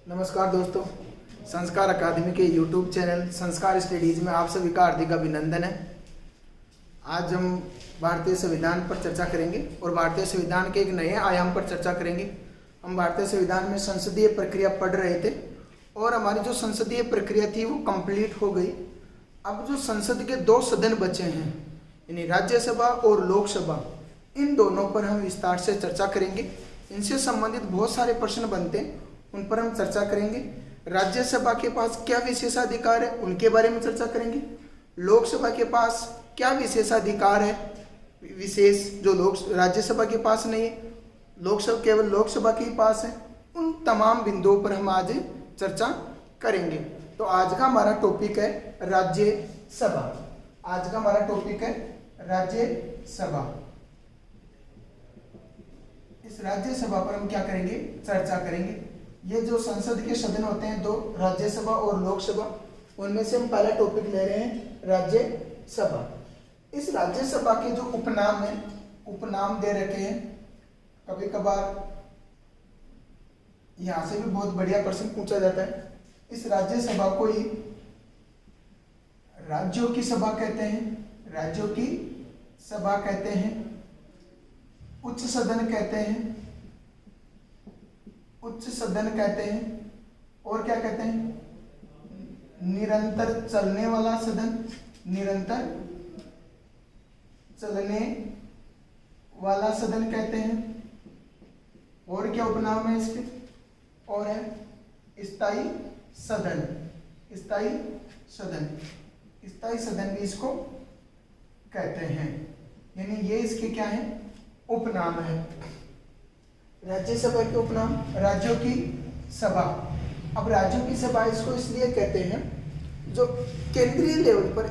नमस्कार दोस्तों, संस्कार अकादमी के यूट्यूब चैनल संस्कार स्टडीज में आप सभी का हार्दिक अभिनंदन है। आज हम भारतीय संविधान पर चर्चा करेंगे और भारतीय संविधान के एक नए आयाम पर चर्चा करेंगे। हम भारतीय संविधान में संसदीय प्रक्रिया पढ़ रहे थे और हमारी जो संसदीय प्रक्रिया थी वो कंप्लीट हो गई। अब जो संसद के दो सदन बचे हैं, यानी राज्यसभा और लोकसभा, इन दोनों पर हम विस्तार से चर्चा करेंगे। इनसे संबंधित बहुत सारे प्रश्न बनते हैं, उन पर हम चर्चा करेंगे। राज्यसभा के पास क्या विशेषाधिकार है, उनके बारे में चर्चा करेंगे। लोकसभा के पास क्या विशेषाधिकार है, विशेष जो राज्यसभा के पास नहीं है, लोकसभा केवल लोकसभा के पास है। उन तमाम बिंदुओं पर हम आज चर्चा करेंगे। तो आज का हमारा टॉपिक है राज्यसभा। आज का हमारा टॉपिक है राज्यसभा। इस राज्यसभा पर हम क्या करेंगे, चर्चा करेंगे। ये जो संसद के सदन होते हैं दो, राज्यसभा और लोकसभा, उनमें से हम पहला टॉपिक ले रहे हैं राज्यसभा। इस राज्यसभा के जो उपनाम हैं, उपनाम दे रखे हैं। कभी कभार यहां से भी बहुत बढ़िया प्रश्न पूछा जाता है। इस राज्यसभा को ही राज्यों की सभा कहते हैं, राज्यों की सभा कहते हैं, उच्च सदन कहते हैं, उच्च सदन कहते हैं, और क्या कहते हैं, निरंतर चलने वाला सदन, निरंतर चलने वाला सदन कहते हैं। और क्या उपनाम है इसके, और है स्थायी सदन, स्थायी सदन, स्थायी सदन भी इसको कहते हैं। यानी ये इसके क्या है, उपनाम है। राज्यसभा के उपनाम, राज्यों की सभा। अब राज्यों की सभा इसको इसलिए कहते हैं, जो केंद्रीय लेवल पर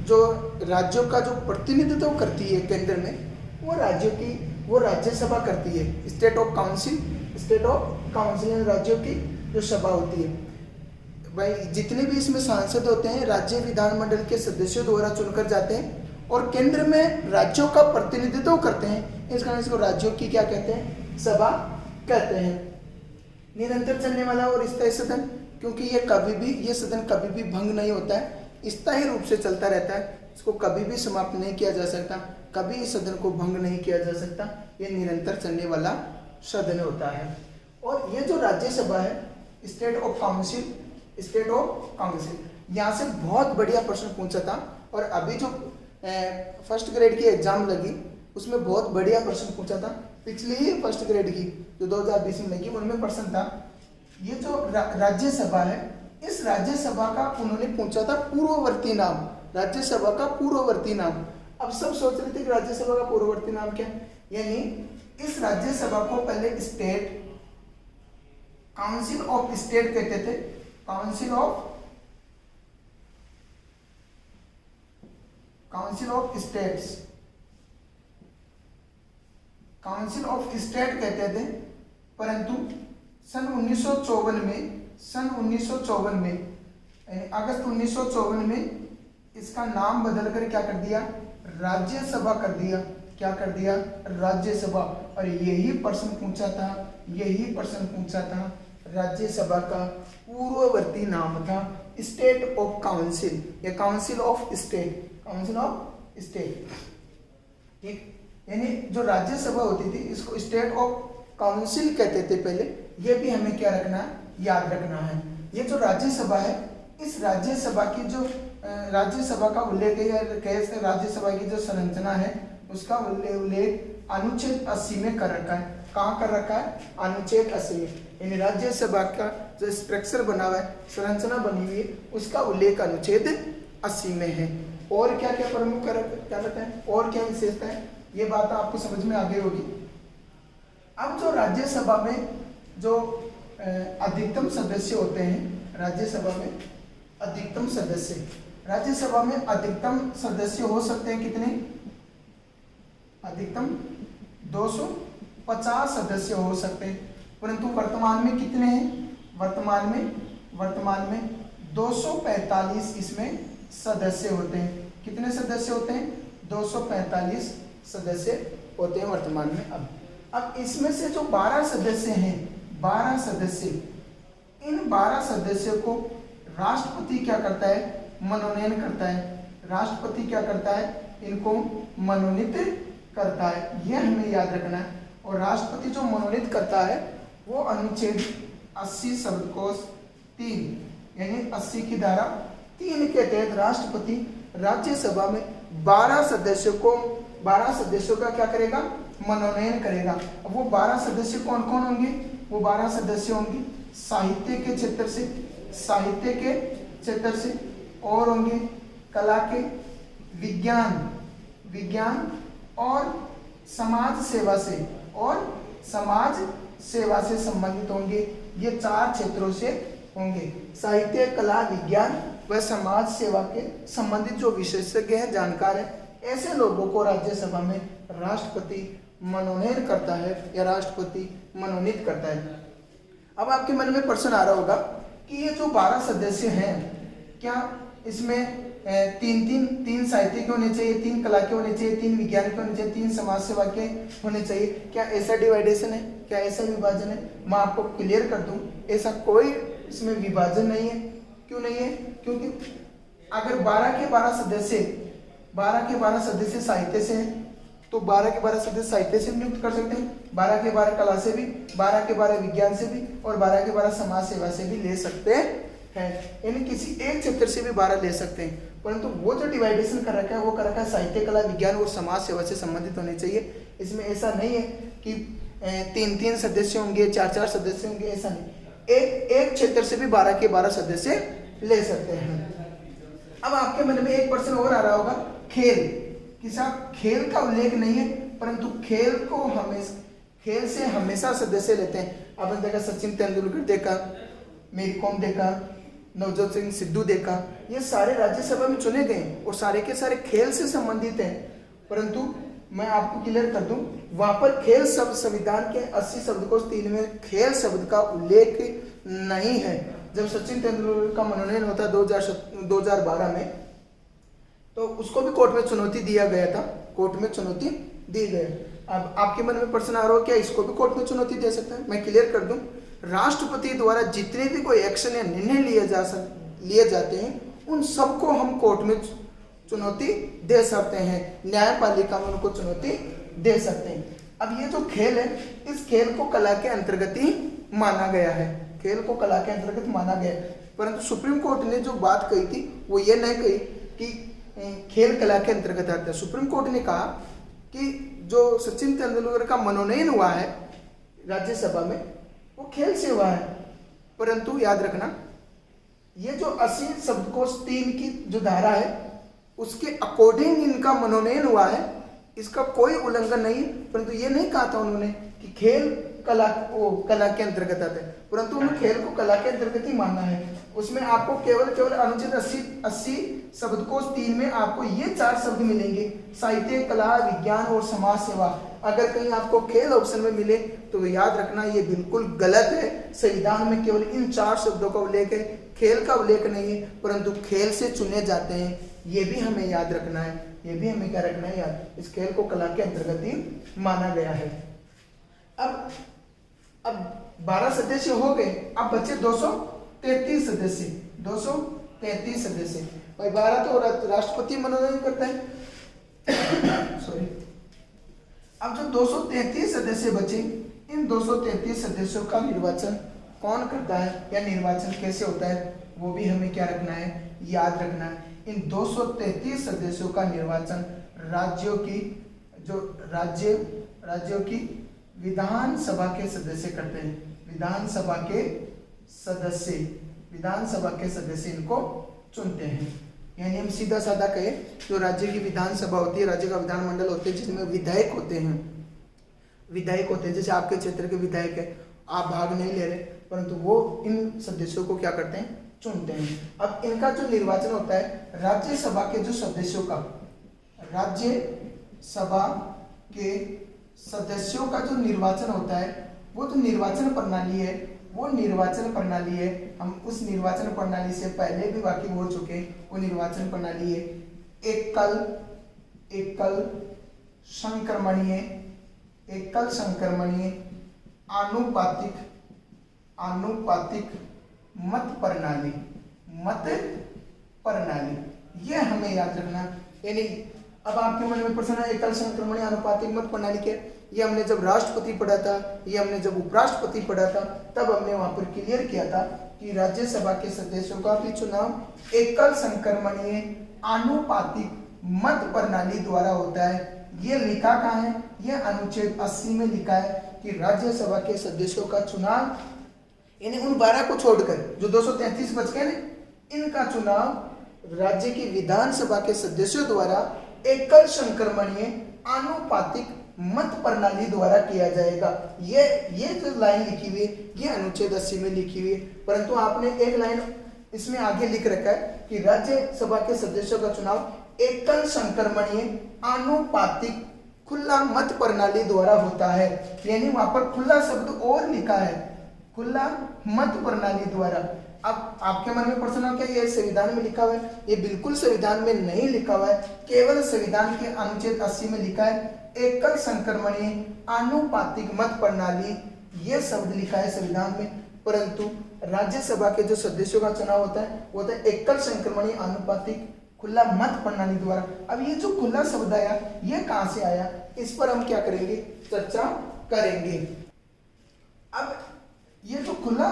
जो राज्यों का जो प्रतिनिधित्व करती है केंद्र में, वो राज्यसभा करती है। स्टेट ऑफ काउंसिल राज्यों की जो सभा होती है। भाई जितने भी इसमें सांसद होते हैं राज्य विधानमंडल के सदस्यों द्वारा चुनकर जाते हैं और केंद्र में राज्यों का प्रतिनिधित्व करते हैं। इस कारण इसको राज्यों की क्या कहते हैं, सभा कहते हैं। निरंतर चलने वाला और स्थायी सदन, क्योंकि ये सदन कभी भी भंग नहीं होता है, स्थायी रूप से चलता रहता है। इसको कभी भी समाप्त नहीं किया जा सकता, कभी इस सदन को भंग नहीं किया जा सकता। ये निरंतर चलने वाला सदन होता है। और ये जो राज्यसभा है, स्टेट ऑफ काउंसिल, यहाँ से बहुत बढ़िया प्रश्न पूछा था। और अभी जो फर्स्ट ग्रेड की एग्जाम लगी उसमें बहुत बढ़िया प्रश्न पूछा था। पिछली ही फर्स्ट ग्रेड की जो 2020 में लगी, उनमें प्रश्न था, ये जो राज्यसभा है, इस राज्यसभा का उन्होंने पूछा था पूर्ववर्ती नाम, राज्यसभा का पूर्ववर्ती नाम। अब सब सोच रहे थे कि राज्यसभा का पूर्ववर्ती नाम क्या है, यानी इस राज्यसभा को पहले स्टेट काउंसिल ऑफ स्टेट कहते थे, council of states, council of state कहते थे। परंतु सन 1954 में यानी अगस्त 1954 में इसका नाम बदलकर क्या कर दिया, राज्यसभा कर दिया। क्या कर दिया, राज्यसभा। और यही प्रश्न पूछा था, राज्यसभा का पूर्ववर्ती नाम था स्टेट ऑफ काउंसिल या काउंसिल ऑफ स्टेट, ठीक। यानी जो राज्यसभा होती थी इसको स्टेट ऑफ काउंसिल कहते थे पहले। ये भी हमें क्या रखना है, याद रखना है। ये जो राज्यसभा है, इस राज्यसभा की जो राज्यसभा का उल्लेख है, राज्यसभा की जो संरचना है उसका उल्लेख अनुच्छेद 80 में कर रखा है। कहाँ कर रखा है, अनुच्छेद 80 में। यानी राज्यसभा का जो स्ट्रक्चर बना हुआ है, संरचना बनी हुई है, उसका उल्लेख अनुच्छेद 80 में है। और क्या क्या प्रमुख क्या बताएं, और क्या विशेषता है, ये बात आपको समझ में आ गई होगी। अब जो राज्यसभा में जो अधिकतम सदस्य होते हैं, राज्यसभा में अधिकतम सदस्य हो सकते हैं कितने, अधिकतम 250 सदस्य हो सकते हैं। परंतु वर्तमान में कितने हैं, वर्तमान में 245 इसमें सदस्य होते हैं। कितने सदस्य होते हैं, 245 सदस्य होते हैं वर्तमान में। अब इसमें से जो 12 सदस्य हैं, 12 सदस्य इन 12 सदस्यों को राष्ट्रपति क्या करता है, मनोनयन करता है। राष्ट्रपति क्या करता है, इनको मनोनीत करता है, यह हमें याद रखना है। और राष्ट्रपति जो मनोनीत करता है वो अनुच्छेद 80 शब्दकोश 3 यानी 80 की धारा 3 के तहत राष्ट्रपति राज्यसभा में 12 सदस्यों का क्या करेगा, मनोनयन करेगा। अब वो 12 सदस्य कौन कौन होंगे, वो 12 सदस्य होंगे साहित्य के क्षेत्र से और होंगे कला के, विज्ञान और समाज सेवा से संबंधित होंगे। ये 4 क्षेत्रों से होंगे। साहित्य, कला, विज्ञान व समाज सेवा के संबंधित जो विशेषज्ञ हैं, जानकार हैं, ऐसे लोगों को राज्यसभा में राष्ट्रपति मनोनयन करता है या राष्ट्रपति मनोनीत करता है। अब आपके मन में प्रश्न आ रहा होगा कि ये जो 12 सदस्य हैं, क्या इसमें तीन साहित्य के होने चाहिए, 3 कला के होने चाहिए, 3 विज्ञान के होने चाहिए, 3 समाज सेवा के होने चाहिए? क्या ऐसा डिवाइडेशन है, क्या ऐसा विभाजन है? मैं आपको क्लियर कर दूं, ऐसा कोई इसमें विभाजन नहीं है। क्यों नहीं है? क्योंकि अगर 12 के 12 सदस्य साहित्य से हैं तो 12 के 12 सदस्य साहित्य से नियुक्त कर सकते हैं, 12 के 12 कला से भी, 12 के 12 विज्ञान से भी और 12 के 12 समाज सेवा से भी ले सकते हैं। यानी किसी एक क्षेत्र से भी 12 ले सकते हैं। परंतु वो जो डिवाइडेशन कर रखा है वो कर रखा है साहित्य, कला, विज्ञान और समाज सेवा से संबंधित होने चाहिए। इसमें ऐसा नहीं है कि 3 सदस्य होंगे, 4 सदस्य होंगे, ऐसा नहीं। एक क्षेत्र से भी 12 के 12 सदस्य ले सकते हैं। अब आपके मन में एक प्रश्न और आ रहा होगा, खेल का उल्लेख नहीं है, परंतु खेल से हमेशा सदस्य लेते हैं। आपने देखा सचिन तेंदुलकर देखा, मेरी कॉम देखा, नवजोत सिंह सिद्धू देखा, ये सारे राज्यसभा में चुने गए और सारे के सारे खेल से संबंधित हैं। परंतु मैं आपको क्लियर कर दूं, वहां पर खेल शब्द संविधान के 80 शब्दकोश 3 में खेल शब्द का उल्लेख नहीं है। जब सचिन तेंदुलकर का मनोनयन होता 2012 में, तो उसको भी कोर्ट में चुनौती दिया गया था, कोर्ट में चुनौती दी गई। अब आपके मन में प्रश्न आ रहा हो क्या इसको भी कोर्ट में चुनौती दे सकता है? मैं क्लियर कर दूं, राष्ट्रपति द्वारा जितने भी कोई एक्शन या निर्णय लिए जाते हैं उन सबको हम कोर्ट में चुनौती दे सकते हैं, न्यायपालिका में उनको चुनौती दे सकते हैं। अब ये जो खेल है, इस खेल को कला के अंतर्गत ही माना गया है, खेल को कला के अंतर्गत माना गया है। परंतु सुप्रीम कोर्ट ने जो बात कही थी वो ये नहीं कही कि खेल कला के अंतर्गत आता है। सुप्रीम कोर्ट ने कहा कि जो सचिन तेंदुलकर का मनोनयन हुआ है राज्यसभा में वो खेल से हुआ है। परंतु याद रखना, ये जो 80 शब्दकोश 3 की जो धारा है उसके अकॉर्डिंग इनका मनोनयन हुआ है, इसका कोई उल्लंघन नहीं। परंतु ये नहीं कहा था उन्होंने कि खेल कला के अंतर्गत आता है, परंतु उन्हें खेल को कला के अंतर्गत ही मानना है। उसमें आपको केवल अनुच्छेद 80 शब्दकोश 3 में आपको ये 4 शब्द मिलेंगे, साहित्य, कला, विज्ञान और समाज सेवा। अगर कहीं आपको खेल ऑप्शन में मिले तो याद रखना ये बिल्कुल गलत है। संविधान में केवल इन 4 शब्दों का उल्लेख है, खेल का उल्लेख नहीं है, परंतु खेल से चुने जाते हैं, ये भी हमें याद रखना है। ये भी हमें क्या रखना है याद, इस खेल को कला के अंतर्गत ही माना गया है। अब 12 सदस्य हो गए, अब बचे 233 सदस्य। 233 सदस्य भाई, 12 तो राष्ट्रपति मनोनयन करता है सॉरी। अब जो 233 सदस्य बचे, इन 233 सदस्यों का निर्वाचन कौन करता है या निर्वाचन कैसे होता है वो भी हमें क्या रखना है, याद रखना है। इन 233 सदस्यों का निर्वाचन राज्यों की विधानसभा के सदस्य करते हैं। विधानसभा के सदस्य इनको चुनते हैं। यानी हम सीधा साधा कहे, जो राज्य की विधानसभा होती है, राज्य का विधानमंडल होते हैं, जिसमें विधायक होते हैं, जैसे आपके क्षेत्र के विधायक है, आप भाग नहीं ले रहे, परंतु वो इन सदस्यों को क्या करते हैं, चुनते हैं। अब इनका जो निर्वाचन होता है राज्यसभा के जो सदस्यों का, राज्यसभा के सदस्यों का जो निर्वाचन होता है, वो जो निर्वाचन प्रणाली है, हम उस निर्वाचन प्रणाली से पहले भी वाकिफ हो चुके। वो निर्वाचन प्रणाली है एकल संक्रमणीय, आनुपातिक मत प्रणाली, मत प्रणाली, ये हमें याद रखना। यानी अब आपके मन में प्रश्न है एकल संक्रमणीय आनुपातिक मत प्रणाली क्या? ये हमने जब राष्ट्रपति पढ़ा था, ये हमने जब उपराष्ट्रपति पढ़ा था, तब हमने वहां पर क्लियर किया था कि राज्यसभा के सदस्यों का भी चुनाव एकल संक्रमणीय आनुपातिक मत प्रणाली द्वारा होता है। ये लिखा कहाँ है? ये अनुच्छेद 80 में लिखा है कि राज्यसभा के सदस्यों का चुनाव, यानी उन 12 को छोड़कर जो 233 बच गए ना, इनका चुनाव राज्य की विधानसभा के सदस्यों द्वारा एकल संक्रमणीय आनुपातिक मत प्रणाली द्वारा किया जाएगा। ये जो लाइन लिखी हुई है ये अनुच्छेद 80 में लिखी हुई है, परंतु आपने एक लाइन इसमें आगे लिख रखा है कि राज्यसभा के सदस्यों का चुनाव एकल संक्रमणीय आनुपातिक खुला मत प्रणाली द्वारा होता है। यानी वहां पर खुला शब्द और लिखा है, खुला मत प्रणाली द्वारा। अब आपके मन में प्रश्न है क्या ये संविधान में लिखा हुआ है? ये बिल्कुल संविधान में नहीं लिखा हुआ है, केवल संविधान के अनुच्छेद 80 में लिखा है एकल संक्रमणीय आनुपातिक मत प्रणाली, ये शब्द लिखा है संविधान में। परंतु राज्यसभा के जो सदस्यों का चुनाव होता है वो होता है एकल संक्रमणीय आनुपातिक खुला मत प्रणाली द्वारा। अब ये जो खुला शब्द आया ये कहां से आया, इस पर हम क्या करेंगे, चर्चा करेंगे। अब ये जो खुला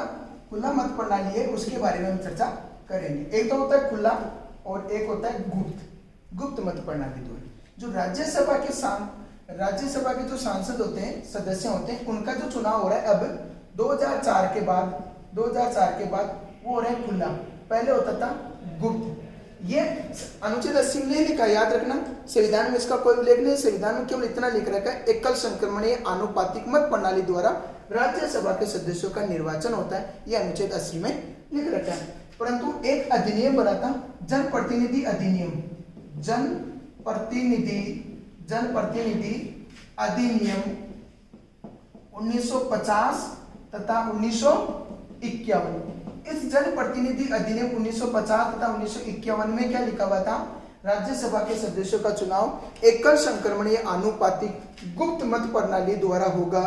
मत प्रणाली है उसके बारे में हम चर्चा करेंगे। एक तो होता है खुला और एक होता है गुप्त मत प्रणाली द्वारा। जो राज्यसभा के जो सांसद होते हैं, सदस्य होते हैं, उनका जो चुनाव हो रहा है अब 2004 के बाद वो हो रहा है खुला, पहले होता था गुप्त। ये अनुच्छेद 80 में नहीं लिखा, याद रखना, संविधान में इसका कोई उल्लेख नहीं। संविधान में केवल इतना लिख रखा है एकल संक्रमणीय आनुपातिक मत प्रणाली द्वारा राज्यसभा के सदस्यों का निर्वाचन होता है, यह अनुच्छेद 80 में लिख रखा है। परंतु एक अधिनियम बना था, जनप्रतिनिधि अधिनियम, जनप्रतिनिधि अधिनियम 1950 तथा 1951। इस जनप्रतिनिधि अधिनियम 1950 तथा 1951 में क्या लिखा हुआ था, राज्यसभा के सदस्यों का चुनाव एकल संक्रमणीय आनुपातिक गुप्त मत प्रणाली द्वारा होगा।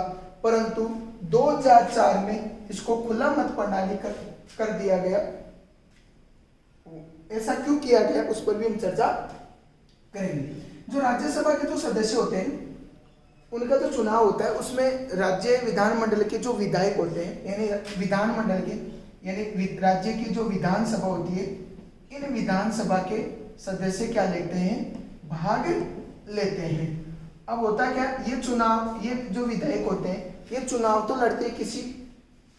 परंतु 2004 में इसको खुला मत प्रणाली कर दिया गया। ऐसा क्यों किया गया उस पर भी हम चर्चा करेंगे। जो राज्यसभा के जो सदस्य होते हैं उनका जो चुनाव होता है उसमें राज्य विधानमंडल के जो विधायक होते हैं, यानी विधानमंडल के यानी राज्य की जो विधानसभा होती है, इन विधानसभा के सदस्य क्या लेते हैं, भाग लेते हैं। अब होता क्या, ये चुनाव, ये जो विधायक होते हैं ये चुनाव तो लड़ते हैं किसी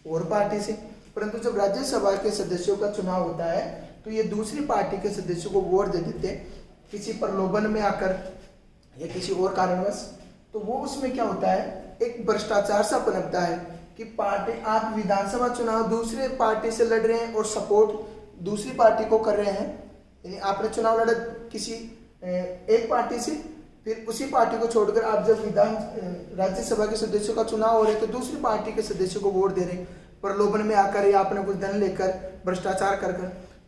और पार्टी से, परंतु जब राज्यसभा के सदस्यों का चुनाव होता है तो ये दूसरी पार्टी के सदस्यों को वोट दे देते हैं, किसी प्रलोभन में आकर या किसी और कारणवश। तो वो उसमें क्या होता है, एक भ्रष्टाचार सा पनपता है कि पार्टी, आप विधानसभा चुनाव दूसरे पार्टी से लड़ रहे हैं और सपोर्ट दूसरी पार्टी को कर रहे हैं। यानी आपने चुनाव लड़ा किसी एक पार्टी से, फिर उसी पार्टी को छोड़कर आप जब राज्यसभा के सदस्यों का चुनाव हो रहे तो दूसरी पार्टी के सदस्यों को वोट दे रहे हैं, प्रलोभन में आकर या आपने कुछ धन लेकर भ्रष्टाचार कर।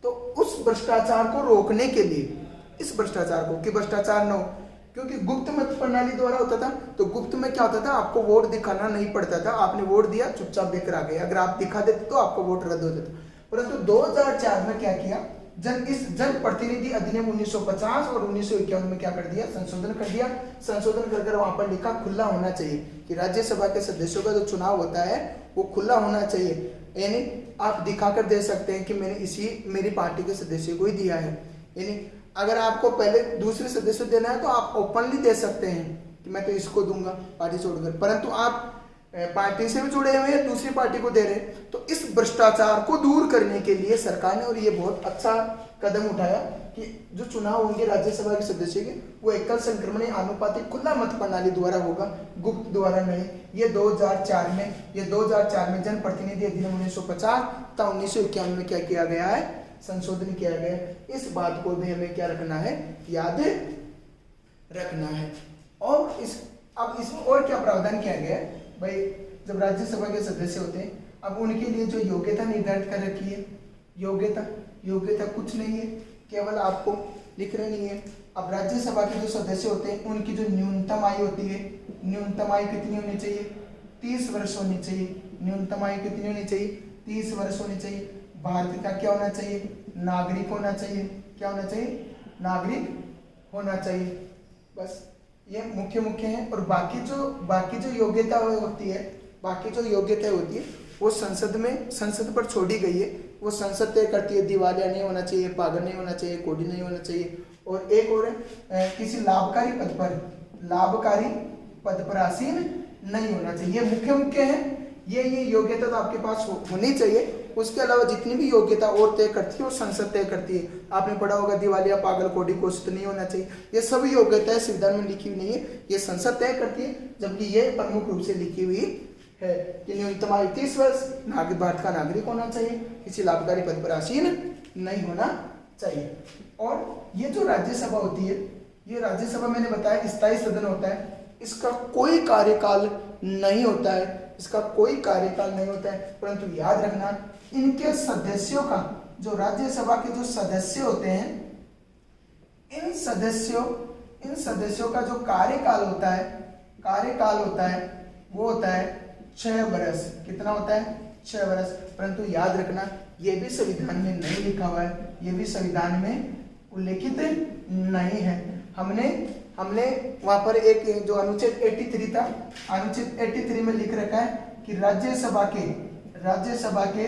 तो उस भ्रष्टाचार को रोकने के लिए, इस भ्रष्टाचार को कि भ्रष्टाचार न हो, क्योंकि गुप्त मत प्रणाली द्वारा होता था, तो गुप्त में क्या होता था, आपको वोट दिखाना नहीं पड़ता था, आपने वोट दिया चुपचाप बेकर आ गए, अगर आप दिखा देते तो आपको वोट रद्द हो जाता। परंतु 2004 में क्या किया, जनप्रतिनिधि अधिनियम 1950 और 1951 में क्या कर दिया, संशोधन कर दिया। संशोधन कर वहां पर लिखा खुला होना चाहिए कि राज्यसभा के सदस्यों का जो चुनाव होता है वो खुला होना चाहिए, यानी आप दिखाकर दे सकते हैं कि मैंने मेरी पार्टी के सदस्य को ही दिया है। यानी अगर आपको पहले दूसरे सदस्य देना है तो आप ओपनली दे सकते हैं कि मैं तो इसको दूंगा पार्टी छोड़कर, परंतु आप पार्टी से भी जुड़े हुए हैं, दूसरी पार्टी को दे रहे हैं। तो इस भ्रष्टाचार को दूर करने के लिए सरकार ने, और ये बहुत अच्छा कदम उठाया कि जो चुनाव होंगे राज्यसभा के सदस्य के वो एकल संक्रमणीय आनुपातिक खुला मत प्रणाली द्वारा होगा, गुप्त द्वारा नहीं। ये 2004 में जनप्रतिनिधि अधिनियम 1950 तथा 1951 में क्या किया गया है, संशोधन किया गया है। इस बात को भी हमें क्या रखना है, याद रखना है। और अब इसमें और क्या प्रावधान किया गया है भाई, जब राज्यसभा के सदस्य होते हैं अब उनके लिए जो योग्यता निर्धारित कर रखी है, योग्यता कुछ नहीं है, केवल आपको लिख रही है। अब राज्यसभा के जो सदस्य होते हैं उनकी जो न्यूनतम आयु होती है, न्यूनतम आयु कितनी होनी चाहिए, 30 वर्ष होनी चाहिए। न्यूनतम आयु कितनी होनी चाहिए, 30 वर्ष होनी चाहिए। भारत का क्या होना चाहिए, नागरिक होना चाहिए। क्या होना चाहिए, नागरिक होना चाहिए। बस ये मुख्य मुख्य हैं। और बाकी जो योग्यता होती है, बाकी जो योग्यता होती है वो संसद पर छोड़ी गई है। वो संसद तय करती है, दिवालिया नहीं होना चाहिए, पागल नहीं होना चाहिए, कोढ़ी नहीं होना चाहिए। और एक और किसी लाभकारी पद पर आसीन नहीं होना चाहिए। ये मुख्य मुख्य हैं। ये योग्यता तो आपके पास होनी चाहिए। उसके अलावा जितनी भी योग्यता और तय करती है वो संसद तय करती है। आपने पढ़ा होगा दिवालिया, पागल, कोढ़ी, कोशित नहीं होना चाहिए। ये सभी योग्यताएं संविधान में लिखी हुई नहीं है, ये संसद तय करती है। जबकि ये प्रमुख रूप से लिखी हुई है कि न्यूनतम आयु 30 वर्ष, भारत का नागरिक होना चाहिए, किसी लाभकारी पद पर आसीन नहीं होना चाहिए। और ये जो राज्यसभा होती है, ये राज्यसभा मैंने बताया स्थायी सदन होता है। इसका कोई कार्यकाल नहीं होता है, इसका कोई कार्यकाल नहीं होता है। परंतु याद रखना, इनके सदस्यों का, जो राज्यसभा के जो सदस्य होते हैं, इन सदस्यों का जो कार्यकाल होता है वो होता है 6 वर्ष। कितना होता है, 6 वर्ष। परंतु याद रखना, ये भी संविधान में नहीं लिखा हुआ है, ये भी संविधान में उल्लेखित नहीं है। हमने वहां पर एक जो अनुच्छेद 83 था, अनुच्छेद 83 में लिख रखा है कि राज्यसभा के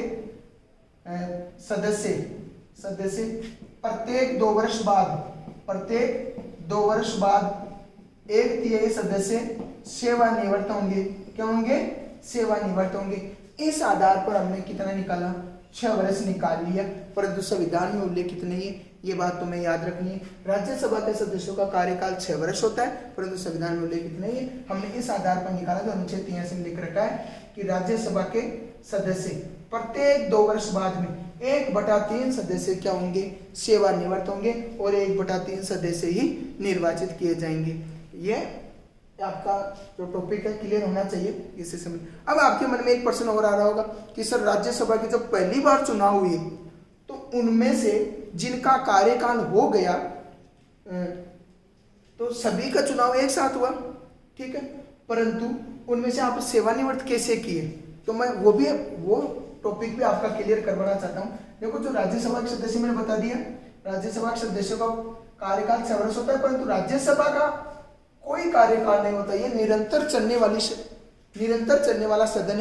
सदस्य प्रत्येक 2 वर्ष बाद 1/3 सदस्य सेवानिवृत्त होंगे। क्या होंगे, सेवानिवृत्त होंगे। इस आधार पर हमने कितना निकाला, 6 वर्ष निकाल लिया। परंतु संविधान में उल्लेखित नहीं है, ये बात तुम्हें याद रखनी है। राज्यसभा के सदस्यों का कार्यकाल 6 वर्ष होता है, परंतु संविधान में उल्लेखित नहीं है। हमने इस आधार पर निकाला जो अनुच्छेद 83 में लिख रखा है कि राज्यसभा के सदस्य प्रत्येक 2 वर्ष बाद में 1/3 सदस्य क्या होंगे, सेवानिवृत्त होंगे और 1/3 सदस्य ही निर्वाचित किए जाएंगे। ये आपका जो टॉपिक है क्लियर होना चाहिए इसी समय। अब आपके मन में एक प्रश्न और आ रहा होगा कि सर राज्यसभा की जब पहली बार चुनाव हुए तो उनमें से जिनका कार्यकाल हो गया तो सभी का चुनाव एक साथ हुआ, ठीक है, परंतु उनमें से आप सेवानिवृत्त कैसे किए, तो मैं वो टॉपिक भी आपका क्लियर करवाना चाहता हूँ। देखो, जो राज्यसभा के सदस्य मैंने बता दिया, राज्यसभा के सदस्यों का कार्यकाल 6 वर्ष होता है, परंतु राज्यसभा का कोई कार्यकाल नहीं होता। ये निरंतर चलने वाला सदन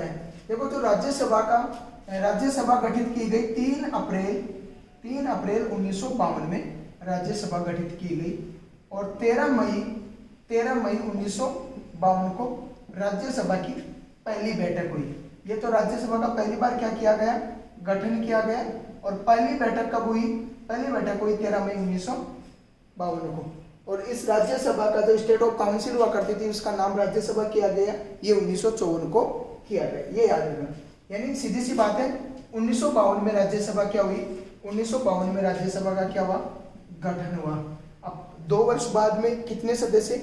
है। देखो, जो राज्यसभा गठित की गई 3 अप्रैल 1952 में राज्यसभा गठित की गई और 13 मई 1952 को राज्यसभा की पहली बैठक हुई। ये तो राज्यसभा का पहली बार क्या किया गया, गठन किया गया। और पहली बैठक कब हुई, पहली बैठक हुई 13 मई 1952 को। और इस राज्यसभा का जो स्टेट ऑफ काउंसिल हुआ करती थी उसका नाम राज्यसभा किया गया, ये 1954 को किया गया, ये याद रखना। यानी सीधी सी बात है, 1952 में राज्यसभा क्या हुई, 1952 में राज्यसभा का क्या हुआ, गठन हुआ। अब 2 वर्ष बाद में कितने सदस्य,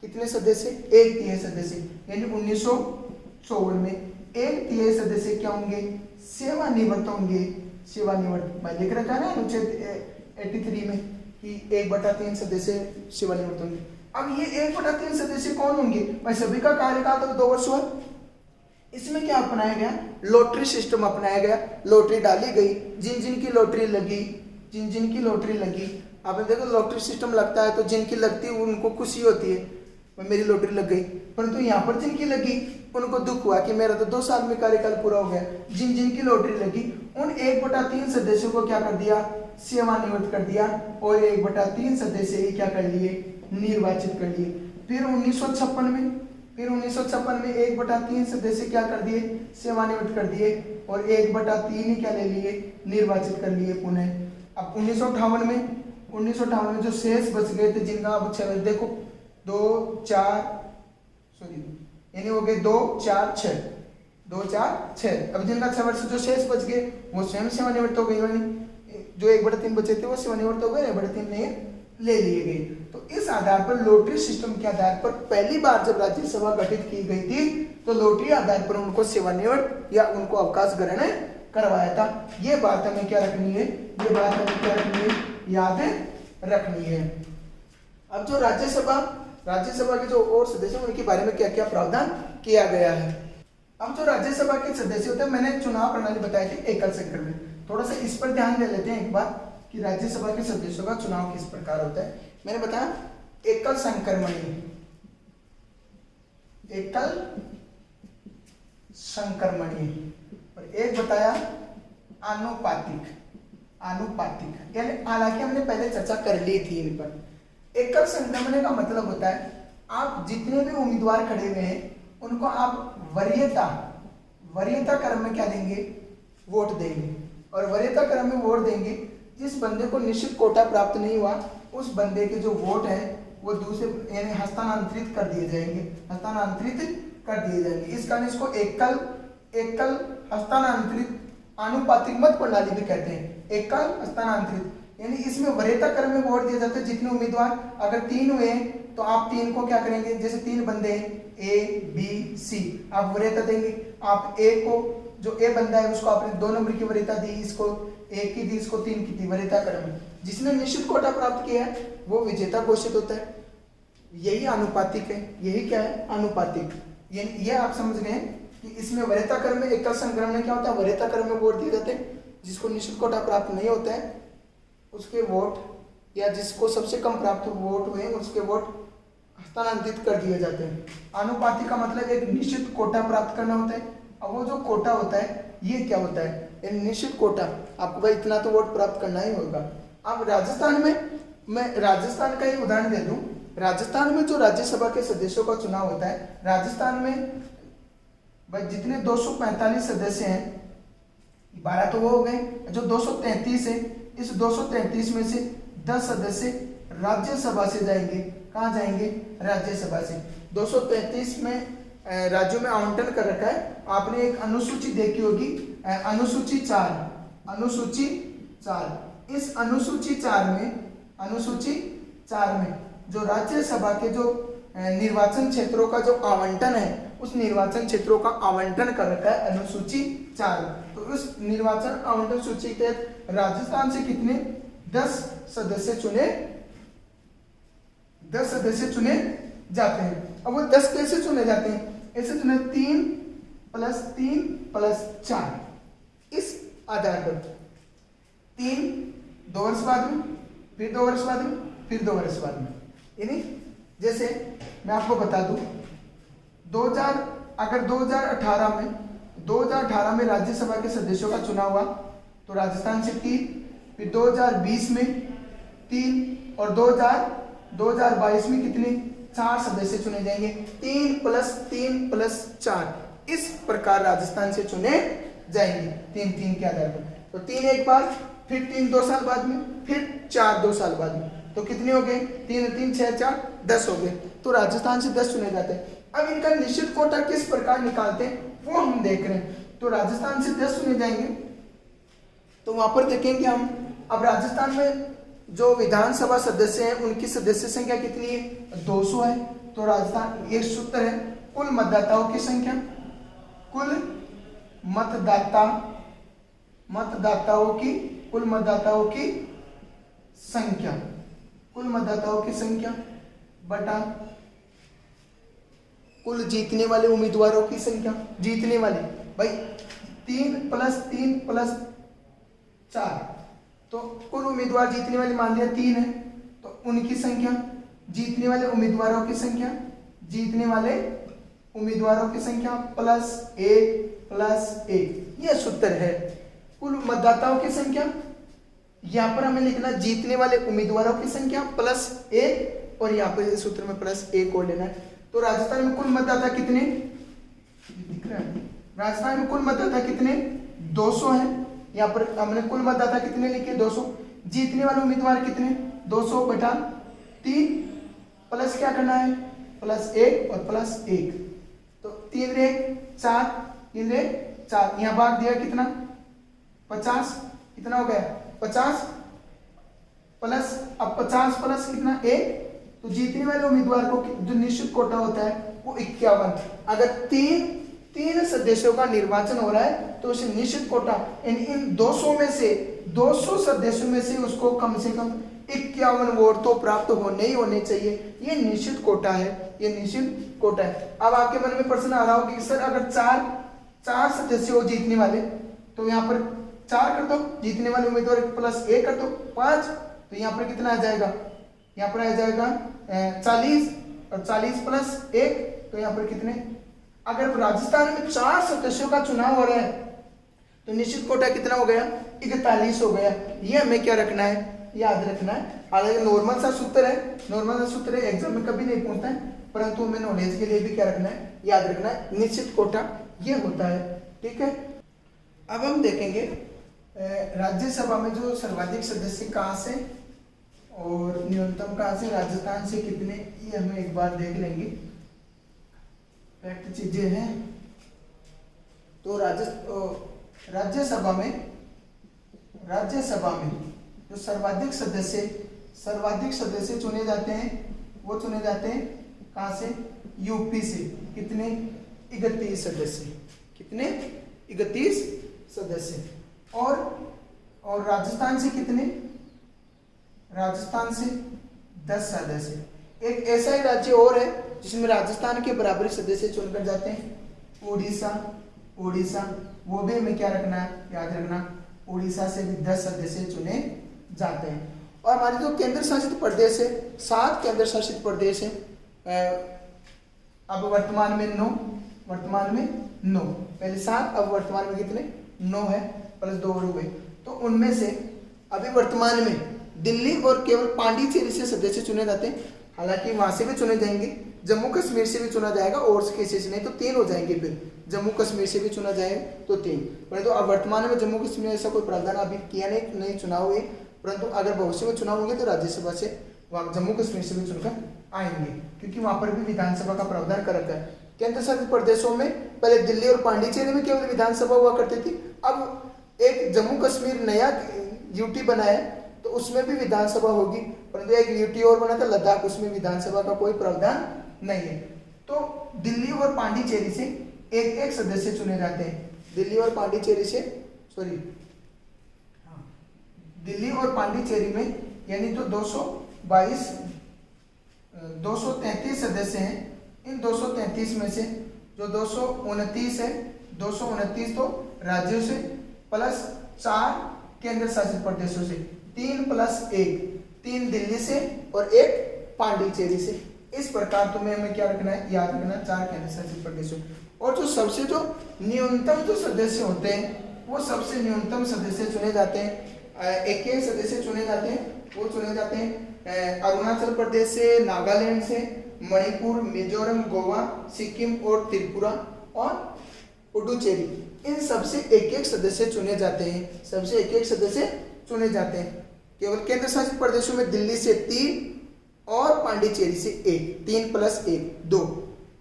1/3 सदस्य, यानी 1954 में 1/3 सदस्य क्या होंगे, सेवानिवृत्त होंगे। सेवानिवृत्त मैं लिख रखा है ना अनुच्छेद 83 में कि 1/3 सदस्य सेवानिवृत्त होंगे। अब ये 1/3 सदस्य कौन होंगे भाई, सभी का कार्यकाल तो 2 वर्ष हुआ। इसमें क्या अपनाया गया, लॉटरी सिस्टम अपनाया गया। लॉटरी डाली गई, जिन जिन की लॉटरी लगी, आपने देखो लॉटरी सिस्टम लगता है तो जिनकी लगती है उनको खुशी होती है, मेरी लॉटरी लग गई। परंतु यहाँ पर जिनकी लगी उनको दुख हुआ कि मेरा तो 2 साल में कार्यकाल पूरा हो गया। जिन जिनकी लॉटरी लगी उन 1/3 सदस्यों को क्या कर दिया, सेवानिवृत्त कर दिया और 1/3 सदस्य ही क्या कर लिए, निर्वाचित कर लिए। फिर 1956 में 1/3 सदस्य क्या कर दिए, सेवानिवृत्त कर दिए और 1/3 ही क्या ले लिए, निर्वाचित कर लिए पुनः। अब 1958 में जो शेष बच गए थे जिनका अब 6, देखो 2 4 यानी हो गए 2 4 6 2 4 6। अब जिनका 6 वर्ष जो शेष बच गए वो स्वयं सेवानिवृत्त हो गई, यानी जो 1/3 बचे थे वो सेवानिवृत्त हो गए, 1/3 नहीं ले लिए गए। तो इस आधार पर लॉटरी सिस्टम के आधार पर पहली बार जब राज्यसभा गठित की गई थी तो लॉटरी आधार पर उनको सेवानिवृत्त या उनको अवकाश ग्रहण करवाया था। ये बात हमें क्या रखनी है, याद रखनी है। अब जो राज्यसभा के जो और सदस्य उनके बारे में क्या क्या प्रावधान किया गया है। अब जो राज्यसभा के सदस्य होते हैं, मैंने चुनाव प्रणाली बताई थी एकल संक्रमण, थोड़ा सा इस पर ध्यान दे लेते हैं एक बार कि राज्यसभा के सदस्यों का चुनाव किस प्रकार होता है। मैंने बताया एकल संक्रमणीय, एकल संक्रमणीय, और एक बताया आनुपातिक, आनुपातिक, यानी हालांकि हमने पहले चर्चा कर ली थी इन पर। एकल संक्रमण का मतलब होता है आप जितने भी उम्मीदवार खड़े हुए हैं उनको आप वरीयता क्रम में क्या देंगे, वोट देंगे, और वरीयता क्रम में वोट देंगे। जिस बंदे को निश्चित कोटा प्राप्त नहीं हुआ उस बंदे के जो वोट है वो दूसरे यानी हस्तांतरित कर दिए जाएंगे, हस्तांतरित कर दिए जाएंगे। इस कारण इसको एकल हस्तांतरित आनुपातिक मत प्रणाली भी कहते हैं। एकल हस्तांतरित यानी इसमें वरीयता क्रम में वोट दिए जाते हैं। जितने उम्मीदवार अगर 3 हुए हैं तो आप 3 को क्या करेंगे, जैसे 3 बंदे हैं A B C, आप वरीयता देंगे। आप A को, जो A बंदा है उसको आपने 2 नंबर की वरीयता दी, इसको 1 की दी, इसको 3 की दी, वरीयता क्रम में। जिसने निश्चित कोटा प्राप्त किया है वो विजेता घोषित होता है। यही आनुपातिक है, यही क्या है, आनुपातिक। ये आप समझ गए कि इसमें वरीयता क्रम में एकल संक्रमण में क्या होता है, वरीयता क्रम में वोट दिए जाते हैं। जिसको निश्चित कोटा प्राप्त नहीं होता है उसके वोट, या जिसको सबसे कम प्राप्त वोट हुए उसके वोट हस्तांतरित कर दिए जाते हैं। आनुपातिक का मतलब एक निश्चित कोटा प्राप्त करना होता है। अब वो जो कोटा होता है ये क्या होता है, निश्चित कोटा, आपको भाई इतना तो वोट प्राप्त करना ही होगा। अब राजस्थान में, मैं राजस्थान का ही उदाहरण दे दूं। राजस्थान में जो राज्यसभा के सदस्यों का चुनाव होता है, राजस्थान में भाई जितने 245 सदस्य हैं, 12 तो वो हो गए, जो 233 है, इस 233 में से 10 सदस्य राज्यसभा से जाएंगे। कहाँ जाएंगे, राज्यसभा से। 233 में राज्यों में आवंटन कर रखा है। आपने एक अनुसूची देखी होगी, अनुसूची 4, अनुसूची 4। इस अनुसूची 4 में जो राज्यसभा के जो निर्वाचन क्षेत्रों का जो आवंटन है, उस निर्वाचन क्षेत्रों का आवंटन कर रखा है अनुसूची 4। तो उस निर्वाचन आवंटन सूची के तहत राजस्थान से कितने 10 सदस्य चुने जाते हैं। अब वो 10 कैसे चुने जाते हैं, ऐसे चुने 3 + 3 + 4, इस आधार पर 3 2 वर्ष बाद में, फिर 2 वर्ष बाद में, फिर 2 वर्ष बाद में। यानी जैसे मैं आपको बता दूं, 2018 में राज्यसभा के सदस्यों का चुनाव हुआ तो राजस्थान से 3, फिर 2020 में 3, और 2022 में कितने 4 सदस्य चुने जाएंगे। 3 + 3 + 4, इस प्रकार राजस्थान से चुने जाएंगे 3 के आधार पर। तो 3 एक बार, फिर 3 2 साल बाद में, फिर 4 2 साल बाद में। तो कितने हो गए, 3 3 6 4 10 हो गए। तो राजस्थान से 10 चुने जाते हैं। अब इनका निश्चित कोटा किस प्रकार निकालते हैं वो हम देख रहे हैं। तो राजस्थान से 10 चुने जाएंगे तो वहां पर देखेंगे हम। अब राजस्थान में जो विधानसभा सदस्य हैं उनकी सदस्य संख्या कितनी है, 200 है। तो राजस्थान, एक सूत्र है, कुल मतदाताओं की संख्या, कुल मतदाताओं की संख्या बटा कुल जीतने वाले उम्मीदवारों की संख्या, जीतने वाले भाई 3 + 3 + 4, तो कुल उम्मीदवार जीतने वाले मान लिया 3 है, तो उनकी संख्या, जीतने वाले उम्मीदवारों की संख्या, +1 यह सूत्र है। कुल मतदाताओं की संख्या, यहाँ पर हमें लिखना जीतने वाले उम्मीदवारों की संख्या +1, और यहाँ पर सूत्र में +1 और लेना है। तो राजस्थान में कुल मतदाता कितने दिख रहा है, राजस्थान में कुल मतदाता कितने 200 हैं। यहाँ पर हमने कुल मतदाता कितने लिखे 200, जीतने वाले उम्मीदवार कितने 200 बटा 3, प्लस क्या करना है +1 और +1, तो 3 × 1 4, 3 × 4, यहाँ भाग दिया कितना 50, कितना हो गया 50 प्लस, अब 50 प्लस कितना 1, तो जीतने वाले उम्मीदवार को जो निश्चित कोटा होता है वो 51। अगर तीन सदस्यों का निर्वाचन हो रहा है तो उसे निश्चित कोटा इन 200 में से 200 सदस्यों में से उसको कम से कम 51 वोट तो प्राप्त होने ही होने चाहिए। ये निश्चित कोटा है, ये निश्चित कोटा है। अब आपके मन में प्रश्न आ रहा होगा कि सर अगर चार सदस्य हो जीतने वाले, तो यहाँ पर 4 कर दो, जीतने वाले उम्मीदवार प्लस 1 कर दो 5, तो यहाँ पर कितना आ जाएगा, यहाँ पर आ जाएगा 40, और 40 प्लस 1 तो यहाँ पर कितने, अगर राजस्थान में 4 सदस्यों का चुनाव हो रहा है तो निश्चित कोटा कितना हो गया, 41 हो गया। ये हमें क्या रखना है, याद रखना है। हालांकि नॉर्मल सा सूत्र है, एग्जाम में कभी नहीं पूछता है, परंतु हमें नॉलेज के लिए भी क्या रखना है, याद रखना है। निश्चित कोटा ये होता है, ठीक है। अब हम देखेंगे राज्यसभा में जो सर्वाधिक सदस्य कहाँ से और न्यूनतम कहाँ से, राजस्थान से कितने, ये हम एक बार देख लेंगे। फैक्ट चीजें हैं तो राज्यसभा में जो सर्वाधिक सदस्य चुने जाते हैं, वो चुने जाते हैं कहाँ से, यूपी से। कितने, 31 सदस्य, कितने, 31 सदस्य। और राजस्थान से कितने, राजस्थान से 10 सदस्य। एक ऐसा ही राज्य और है जिसमें राजस्थान के बराबरी सदस्य चुनकर जाते हैं, उड़ीसा। वो भी हमें क्या रखना है, याद रखना, उड़ीसा से भी 10 सदस्य चुने जाते हैं। और हमारे जो केंद्र शासित प्रदेश है, 7 केंद्र शासित प्रदेश है, अब वर्तमान में 9, पहले 7, अब वर्तमान में कितने, 9 है, प्लस 2 हो गए। तो उनमें से अभी वर्तमान में दिल्ली और केवल पांडिचेरी से सदस्य चुने जाते हैं। हालांकि वहां से भी चुने जाएंगे, जम्मू कश्मीर से भी चुना जाएगा, और केसेस नहीं तो 3 हो जाएंगे। फिर जम्मू कश्मीर से भी चुना जाए तो 3, परंतु अब वर्तमान में जम्मू कश्मीर ऐसा कोई प्रावधान अभी किया नहीं चुनाव हुए, परंतु अगर भविष्य में चुनाव होंगे तो राज्यसभा से वहाँ जम्मू कश्मीर से भी चुनकर आएंगे, क्योंकि वहां पर भी विधानसभा का प्रावधान कर रखा है। केंद्र शासित प्रदेशों में पहले दिल्ली और पांडिचेरी में केवल विधानसभा हुआ करती थी, अब एक जम्मू कश्मीर नया यूटी बना है तो उसमें भी विधानसभा होगी, परंतु एक यूटी और बना था लद्दाख, उसमें विधानसभा का कोई प्रावधान नहीं है। तो दिल्ली और पांडिचेरी से एक सदस्य चुने जाते हैं। दिल्ली और पांडिचेरी में यानी तो 233 सदस्य हैं। इन 233 में से जो 229 है, 229 तो राज्यों से प्लस 4 केंद्र शासित प्रदेशों से, 3 प्लस 1, 3 दिल्ली से और 1 पांडिचेरी से। इस प्रकार तुम्हें हमें क्या रखना है, याद रखना, 4 केंद्र शासित प्रदेशों। और जो न्यूनतम जो सदस्य होते हैं वो सबसे न्यूनतम सदस्य चुने जाते हैं। एक सदस्य चुने जाते हैं, वो चुने जाते हैं अरुणाचल प्रदेश से, नागालैंड से, मणिपुर, मिजोरम, गोवा, सिक्किम और त्रिपुरा और पुडुचेरी। इन सबसे एक सदस्य चुने जाते हैं, सबसे एक सदस्य चुने जाते हैं। केवल केंद्र शासित प्रदेशों में दिल्ली से 3 और पांडिचेरी से 1, 3 प्लस 1 2,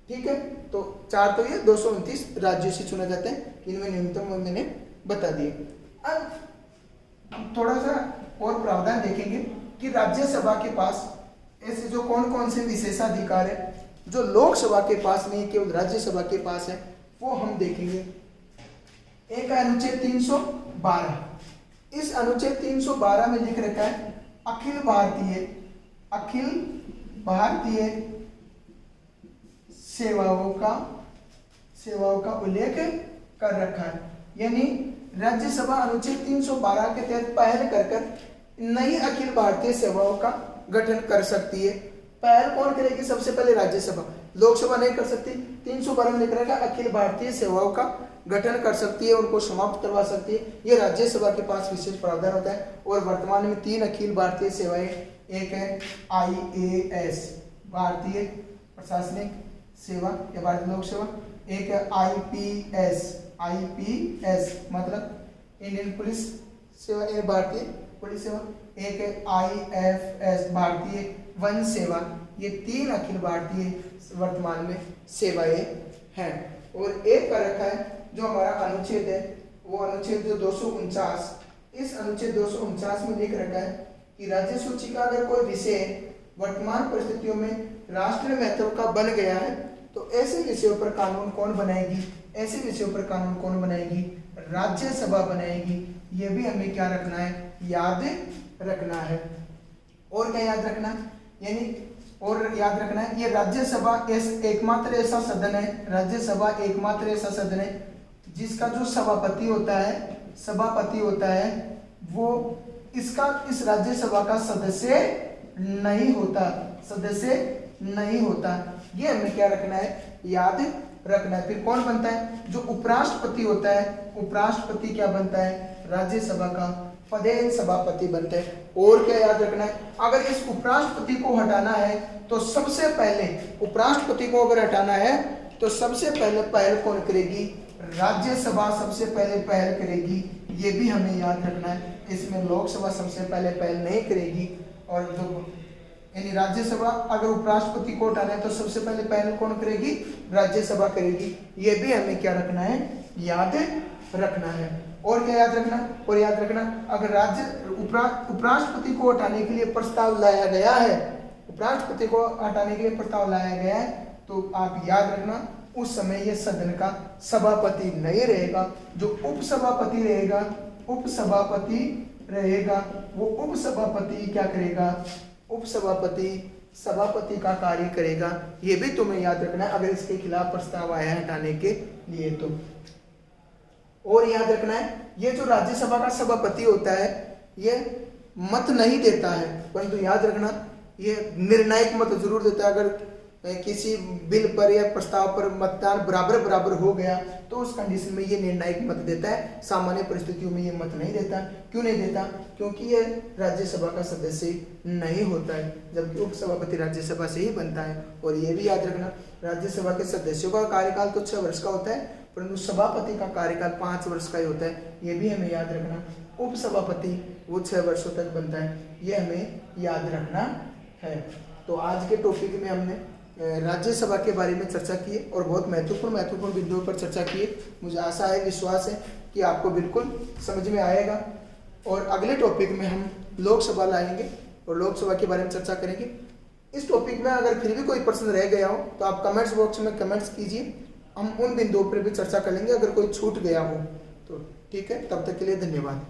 ठीक है। तो 4 तो ये 229 राज्यों से चुना जाते हैं, इनमें न्यूनतम मैंने बता दिए। अब थोड़ा सा और प्रावधान देखेंगे कि राज्यसभा के पास ऐसे जो कौन कौन से विशेषाधिकार है जो लोकसभा के पास नहीं, केवल राज्यसभा के पास है, वो हम देखेंगे। एक अनुच्छेद 312, इस अनुच्छेद 312 में लिख रखा है अखिल भारतीय सेवाओं का उल्लेख कर रखा है। यानी राज्यसभा अनुच्छेद 312 के तहत पहल कर नई अखिल भारतीय सेवाओं का गठन कर सकती है। पहल कौन करेगी, सबसे पहले राज्यसभा, लोकसभा नहीं कर सकती। 312 में लिख रखा है अखिल भारतीय सेवाओं का गठन कर सकती है, उनको समाप्त करवा सकती है। ये राज्यसभा के पास विशेष प्रावधान होता है। और वर्तमान में 3 अखिल भारतीय सेवाएं, एक है IAS भारतीय प्रशासनिक सेवा या भारतीय लोक सेवा, एक है IPS मतलब इंडियन पुलिस सेवा, भारतीय पुलिस सेवा, एक है IFS भारतीय वन सेवा। ये 3 अखिल भारतीय वर्तमान में सेवाएं हैं। और एक कर रखा है जो हमारा अनुच्छेद है, वो अनुच्छेद जो 249, इस अनुच्छेद 249 में लिख रखा है कि राज्य सूची का अगर कोई विषय वर्तमान परिस्थितियों में राष्ट्रीय महत्व का बन गया है तो ऐसे विषयों पर कानून कौन बनाएगी, ऐसे विषयों पर कानून कौन बनाएगी, राज्यसभा बनाएगी। ये भी हमें क्या रखना है, याद रखना है। और क्या याद रखना, यानी और याद रखना है ये राज्यसभा एकमात्र ऐसा सदन है, राज्यसभा एकमात्र ऐसा सदन है जिसका जो सभापति होता है वो इस राज्यसभा का सदस्य नहीं होता। ये हमें क्या रखना है, याद रखना है। फिर कौन बनता है, जो उपराष्ट्रपति होता है, उपराष्ट्रपति क्या बनता है, राज्यसभा का पदेन सभापति बनते हैं। और क्या याद रखना है, अगर इस उपराष्ट्रपति को हटाना है तो सबसे पहले उपराष्ट्रपति को अगर हटाना है तो सबसे पहले पहल कौन करेगी, राज्यसभा सबसे पहले पहल करेगी। ये भी हमें याद रखना है, इसमें लोकसभा सबसे पहले पहल नहीं करेगी। और जो यानी राज्यसभा अगर उपराष्ट्रपति को हटाना है तो सबसे पहले पहल कौन करेगी, राज्यसभा करेगी। ये भी हमें क्या रखना है, याद रखना है। और क्या याद रखना, और याद रखना अगर उपराष्ट्रपति को हटाने के लिए प्रस्ताव लाया गया है, उपराष्ट्रपति को हटाने के लिए प्रस्ताव लाया गया है तो आप याद रखना उस समय ये सदन का सभापति नहीं रहेगा, जो उपसभापति रहेगा वो उपसभापति क्या करेगा, उपसभापति सभापति का कार्य करेगा। ये भी तुम्हें याद रखना है अगर इसके खिलाफ प्रस्ताव आया है हटाने के लिए तो। और याद रखना है ये जो राज्यसभा का सभापति होता है ये मत नहीं देता है, परंतु याद रखना ये निर्णायक मत जरूर देता है। अगर किसी बिल पर या प्रस्ताव पर मतदान बराबर हो गया तो उस कंडीशन में ये निर्णायक मत देता है, सामान्य परिस्थितियों में ये मत नहीं देता। क्यों नहीं देता, क्योंकि ये राज्यसभा का सदस्य नहीं होता है, जबकि उपसभापति राज्यसभा से ही बनता है। और ये भी याद रखना राज्यसभा के सदस्यों का कार्यकाल तो 6 वर्ष का होता है, परंतु सभापति का कार्यकाल 5 वर्ष का ही होता है। ये भी हमें याद रखना, उपसभापति वो 6 वर्षों तक बनता है, ये हमें याद रखना है। तो आज के टॉपिक में हमने राज्यसभा के बारे में चर्चा की है और बहुत महत्वपूर्ण बिंदुओं पर चर्चा की है। मुझे आशा है, विश्वास है कि आपको बिल्कुल समझ में आएगा। और अगले टॉपिक में हम लोकसभा लाएंगे और लोकसभा के बारे में चर्चा करेंगे। इस टॉपिक में अगर फिर भी कोई प्रश्न रह गया हो तो आप कमेंट्स बॉक्स में कमेंट्स कीजिए, हम उन बिंदुओं पर भी चर्चा कर लेंगे अगर कोई छूट गया हो तो। ठीक है, तब तक के लिए धन्यवाद।